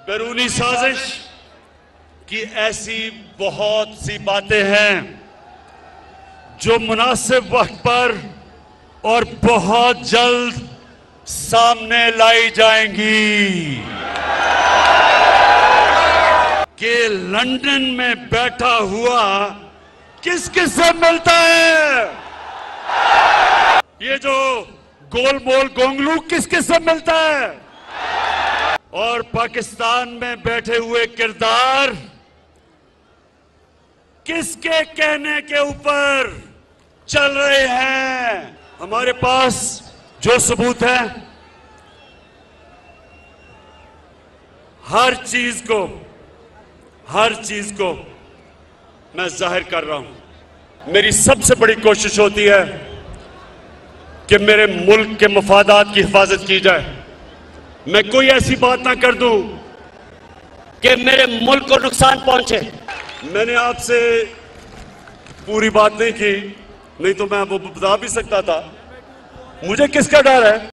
बैरूनी साजिश की ऐसी बहुत सी बातें हैं जो मुनासिब वक्त पर और बहुत जल्द सामने लाई जाएंगी कि लंदन में बैठा हुआ किस किस से मिलता है, ये जो गोलमोल गोंगलू किस किस से मिलता है, और पाकिस्तान में बैठे हुए किरदार किसके कहने के ऊपर चल रहे हैं। हमारे पास जो सबूत है, हर चीज को मैं जाहिर कर रहा हूं। मेरी सबसे बड़ी कोशिश होती है कि मेरे मुल्क के मफादात की हिफाजत की जाए। मैं कोई ऐसी बात ना कर दूं कि मेरे मुल्क को नुकसान पहुंचे। मैंने आपसे पूरी बात नहीं की, नहीं तो मैं वो बता भी सकता था। मुझे किसका डर है?